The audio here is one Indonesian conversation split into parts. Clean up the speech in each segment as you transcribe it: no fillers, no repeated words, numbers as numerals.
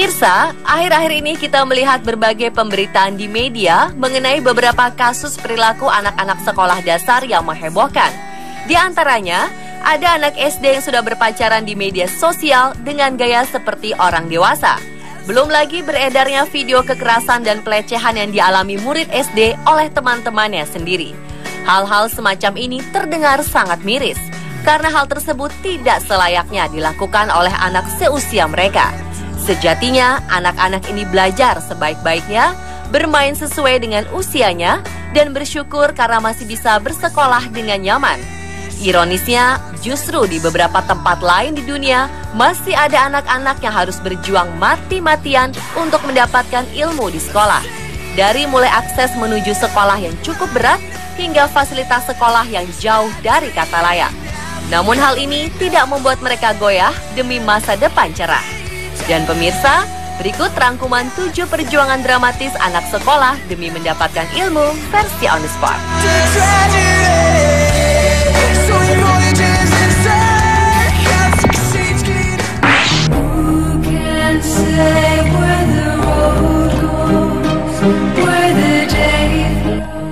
Pemirsa, akhir-akhir ini kita melihat berbagai pemberitaan di media mengenai beberapa kasus perilaku anak-anak sekolah dasar yang menghebohkan. Di antaranya, ada anak SD yang sudah berpacaran di media sosial dengan gaya seperti orang dewasa. Belum lagi beredarnya video kekerasan dan pelecehan yang dialami murid SD oleh teman-temannya sendiri. Hal-hal semacam ini terdengar sangat miris, karena hal tersebut tidak selayaknya dilakukan oleh anak seusia mereka. Sejatinya, anak-anak ini belajar sebaik-baiknya, bermain sesuai dengan usianya, dan bersyukur karena masih bisa bersekolah dengan nyaman. Ironisnya, justru di beberapa tempat lain di dunia, masih ada anak-anak yang harus berjuang mati-matian untuk mendapatkan ilmu di sekolah. Dari mulai akses menuju sekolah yang cukup berat, hingga fasilitas sekolah yang jauh dari kata layak. Namun hal ini tidak membuat mereka goyah demi masa depan cerah. Dan pemirsa, berikut rangkuman 7 perjuangan dramatis anak sekolah demi mendapatkan ilmu versi on the spot.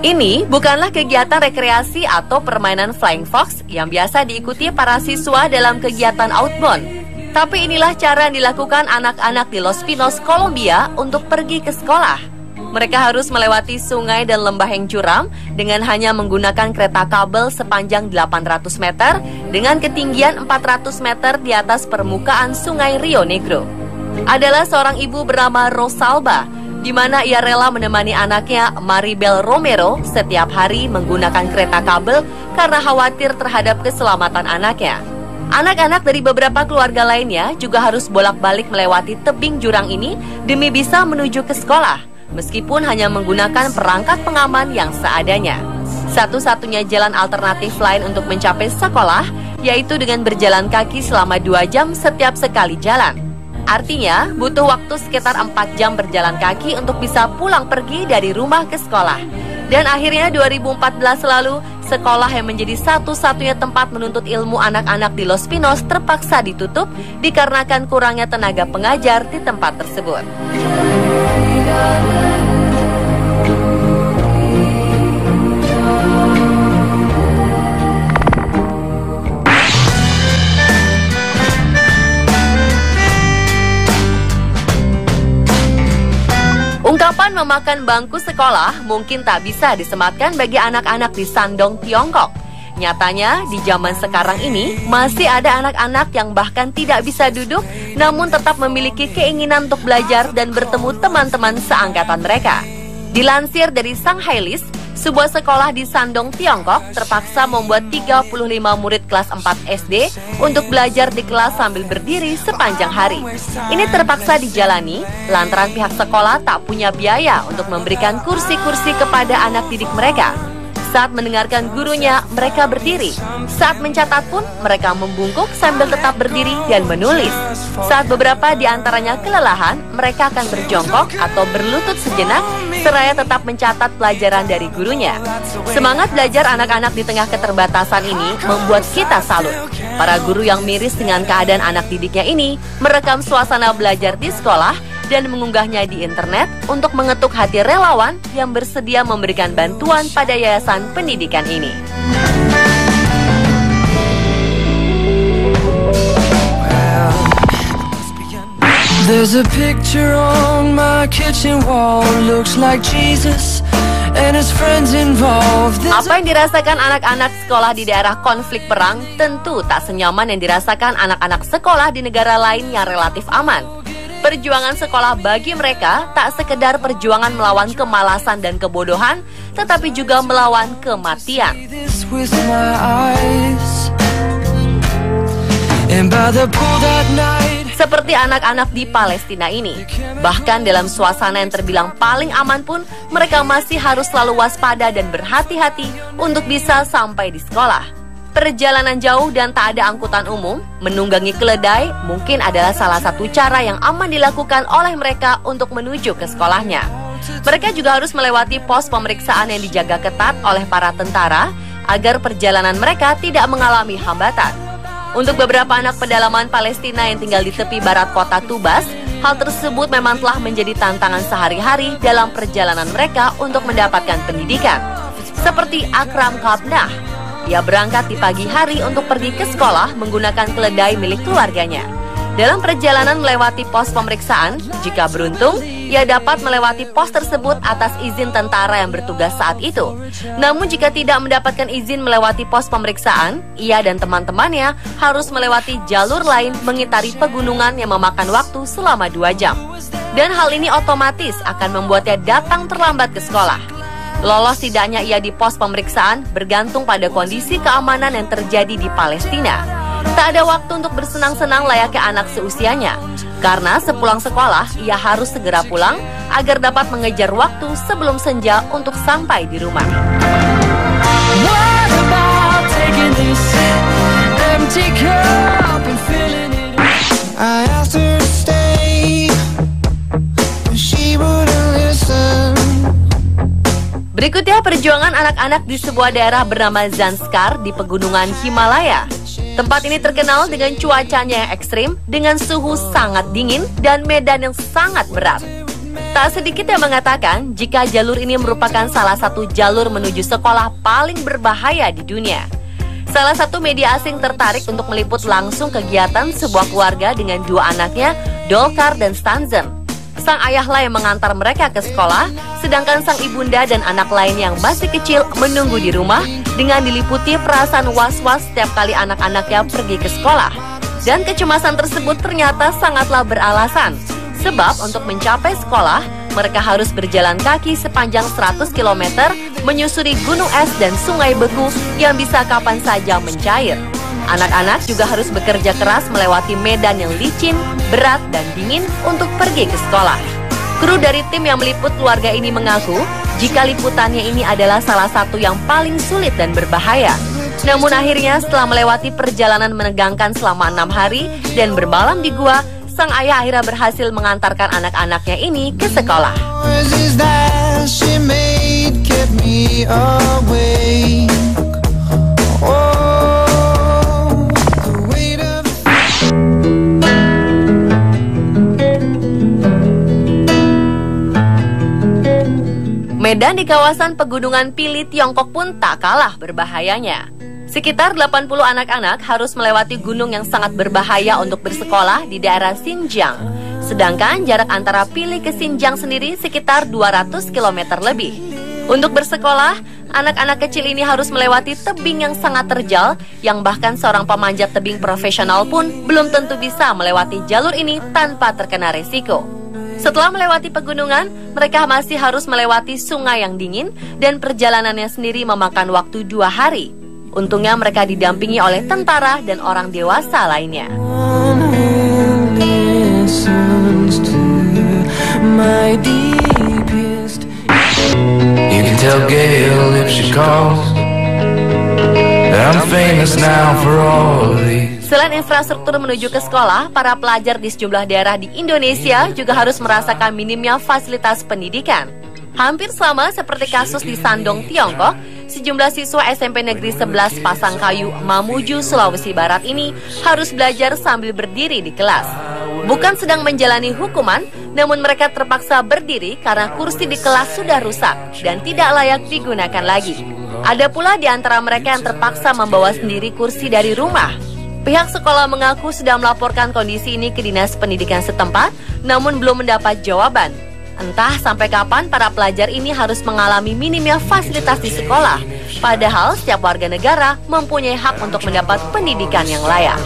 Ini bukanlah kegiatan rekreasi atau permainan flying fox yang biasa diikuti para siswa dalam kegiatan outbound. Tapi inilah cara yang dilakukan anak-anak di Los Pinos, Kolombia untuk pergi ke sekolah. Mereka harus melewati sungai dan lembah yang curam dengan hanya menggunakan kereta kabel sepanjang 800 meter dengan ketinggian 400 meter di atas permukaan sungai Rio Negro. Adalah seorang ibu bernama Rosalba, di mana ia rela menemani anaknya Maribel Romero setiap hari menggunakan kereta kabel karena khawatir terhadap keselamatan anaknya. Anak-anak dari beberapa keluarga lainnya juga harus bolak-balik melewati tebing jurang ini demi bisa menuju ke sekolah, meskipun hanya menggunakan perangkat pengaman yang seadanya. Satu-satunya jalan alternatif lain untuk mencapai sekolah yaitu dengan berjalan kaki selama 2 jam setiap sekali jalan. Artinya, butuh waktu sekitar 4 jam berjalan kaki untuk bisa pulang pergi dari rumah ke sekolah. Dan akhirnya 2014 lalu, sekolah yang menjadi satu-satunya tempat menuntut ilmu anak-anak di Los Pinos terpaksa ditutup dikarenakan kurangnya tenaga pengajar di tempat tersebut. Ungkapan memakan bangku sekolah mungkin tak bisa disematkan bagi anak-anak di Shandong, Tiongkok. Nyatanya, di zaman sekarang ini, masih ada anak-anak yang bahkan tidak bisa duduk, namun tetap memiliki keinginan untuk belajar dan bertemu teman-teman seangkatan mereka. Dilansir dari Shanghai List, sebuah sekolah di Shandong, Tiongkok terpaksa membuat 35 murid kelas 4 SD untuk belajar di kelas sambil berdiri sepanjang hari. Ini terpaksa dijalani lantaran pihak sekolah tak punya biaya untuk memberikan kursi-kursi kepada anak didik mereka. Saat mendengarkan gurunya, mereka berdiri. Saat mencatat pun, mereka membungkuk sambil tetap berdiri dan menulis. Saat beberapa di antaranya kelelahan, mereka akan berjongkok atau berlutut sejenak, seraya tetap mencatat pelajaran dari gurunya. Semangat belajar anak-anak di tengah keterbatasan ini membuat kita salut. Para guru yang miris dengan keadaan anak didiknya ini merekam suasana belajar di sekolah dan mengunggahnya di internet untuk mengetuk hati relawan yang bersedia memberikan bantuan pada yayasan pendidikan ini. There's a picture on my kitchen wall, looks like Jesus and his friends involved. Apa yang dirasakan anak-anak sekolah di daerah konflik perang tentu tak senyaman yang dirasakan anak-anak sekolah di negara lain yang relatif aman. Perjuangan sekolah bagi mereka tak sekedar perjuangan melawan kemalasan dan kebodohan, tetapi juga melawan kematian. Seperti anak-anak di Palestina ini, bahkan dalam suasana yang terbilang paling aman pun, mereka masih harus selalu waspada dan berhati-hati untuk bisa sampai di sekolah. Perjalanan jauh dan tak ada angkutan umum, menunggangi keledai mungkin adalah salah satu cara yang aman dilakukan oleh mereka untuk menuju ke sekolahnya. Mereka juga harus melewati pos pemeriksaan yang dijaga ketat oleh para tentara agar perjalanan mereka tidak mengalami hambatan. Untuk beberapa anak pedalaman Palestina yang tinggal di tepi barat kota Tubas, Hal tersebut memang telah menjadi tantangan sehari-hari dalam perjalanan mereka untuk mendapatkan pendidikan. Seperti Akram Kabnah, ia berangkat di pagi hari untuk pergi ke sekolah menggunakan keledai milik keluarganya. Dalam perjalanan melewati pos pemeriksaan, jika beruntung, ia dapat melewati pos tersebut atas izin tentara yang bertugas saat itu. Namun jika tidak mendapatkan izin melewati pos pemeriksaan, ia dan teman-temannya harus melewati jalur lain mengitari pegunungan yang memakan waktu selama 2 jam. Dan hal ini otomatis akan membuatnya datang terlambat ke sekolah. Lolos tidaknya ia di pos pemeriksaan bergantung pada kondisi keamanan yang terjadi di Palestina. Tak ada waktu untuk bersenang-senang layaknya anak seusianya. Karena sepulang sekolah, ia harus segera pulang agar dapat mengejar waktu sebelum senja untuk sampai di rumah. Berikutnya perjuangan anak-anak di sebuah daerah bernama Zanskar di pegunungan Himalaya. Tempat ini terkenal dengan cuacanya yang ekstrim, dengan suhu sangat dingin dan medan yang sangat berat. Tak sedikit yang mengatakan jika jalur ini merupakan salah satu jalur menuju sekolah paling berbahaya di dunia. Salah satu media asing tertarik untuk meliput langsung kegiatan sebuah keluarga dengan 2 anaknya, Dolkar dan Stanzen. Sang ayahlah yang mengantar mereka ke sekolah, sedangkan sang ibunda dan anak lain yang masih kecil menunggu di rumah dengan diliputi perasaan was-was setiap kali anak-anaknya pergi ke sekolah. Dan kecemasan tersebut ternyata sangatlah beralasan, sebab untuk mencapai sekolah, mereka harus berjalan kaki sepanjang 100 km menyusuri gunung es dan sungai beku yang bisa kapan saja mencair. Anak-anak juga harus bekerja keras melewati medan yang licin, berat, dan dingin untuk pergi ke sekolah. Kru dari tim yang meliput keluarga ini mengaku jika liputannya ini adalah salah satu yang paling sulit dan berbahaya. Namun akhirnya setelah melewati perjalanan menegangkan selama 6 hari dan bermalam di gua, sang ayah akhirnya berhasil mengantarkan anak-anaknya ini ke sekolah. Medan di kawasan pegunungan Pili, Tiongkok pun tak kalah berbahayanya. Sekitar 80 anak-anak harus melewati gunung yang sangat berbahaya untuk bersekolah di daerah Xinjiang. Sedangkan jarak antara Pili ke Xinjiang sendiri sekitar 200 km lebih. Untuk bersekolah, anak-anak kecil ini harus melewati tebing yang sangat terjal, yang bahkan seorang pemanjat tebing profesional pun belum tentu bisa melewati jalur ini tanpa terkena resiko. Setelah melewati pegunungan, mereka masih harus melewati sungai yang dingin dan perjalanannya sendiri memakan waktu 2 hari. Untungnya mereka didampingi oleh tentara dan orang dewasa lainnya. Selain infrastruktur menuju ke sekolah, para pelajar di sejumlah daerah di Indonesia juga harus merasakan minimnya fasilitas pendidikan. Hampir sama seperti kasus di Shandong, Tiongkok, sejumlah siswa SMP Negeri 11 Pasangkayu, Mamuju, Sulawesi Barat ini harus belajar sambil berdiri di kelas. Bukan sedang menjalani hukuman, namun mereka terpaksa berdiri karena kursi di kelas sudah rusak dan tidak layak digunakan lagi. Ada pula di antara mereka yang terpaksa membawa sendiri kursi dari rumah. Pihak sekolah mengaku sudah melaporkan kondisi ini ke Dinas Pendidikan setempat, namun belum mendapat jawaban. Entah sampai kapan para pelajar ini harus mengalami minimnya fasilitas di sekolah, padahal setiap warga negara mempunyai hak untuk mendapat pendidikan yang layak.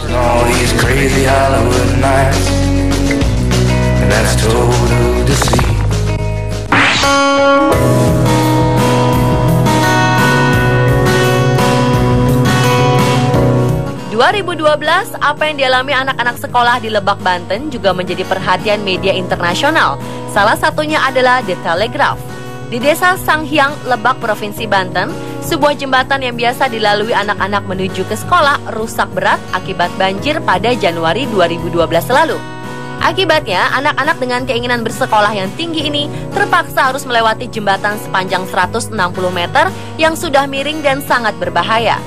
2012, apa yang dialami anak-anak sekolah di Lebak, Banten juga menjadi perhatian media internasional. Salah satunya adalah The Telegraph. Di desa Sanghyang, Lebak, Provinsi Banten, sebuah jembatan yang biasa dilalui anak-anak menuju ke sekolah rusak berat akibat banjir pada Januari 2012 lalu. Akibatnya, anak-anak dengan keinginan bersekolah yang tinggi ini terpaksa harus melewati jembatan sepanjang 160 meter yang sudah miring dan sangat berbahaya.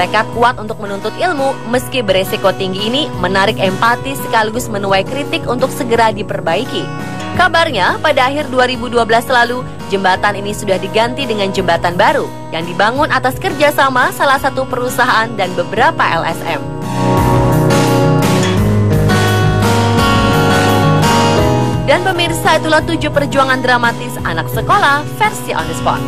Tekad kuat untuk menuntut ilmu meski beresiko tinggi ini menarik empati sekaligus menuai kritik untuk segera diperbaiki. Kabarnya pada akhir 2012 lalu, jembatan ini sudah diganti dengan jembatan baru yang dibangun atas kerjasama salah satu perusahaan dan beberapa LSM. Dan pemirsa, itulah 7 perjuangan dramatis anak sekolah versi On The Spot.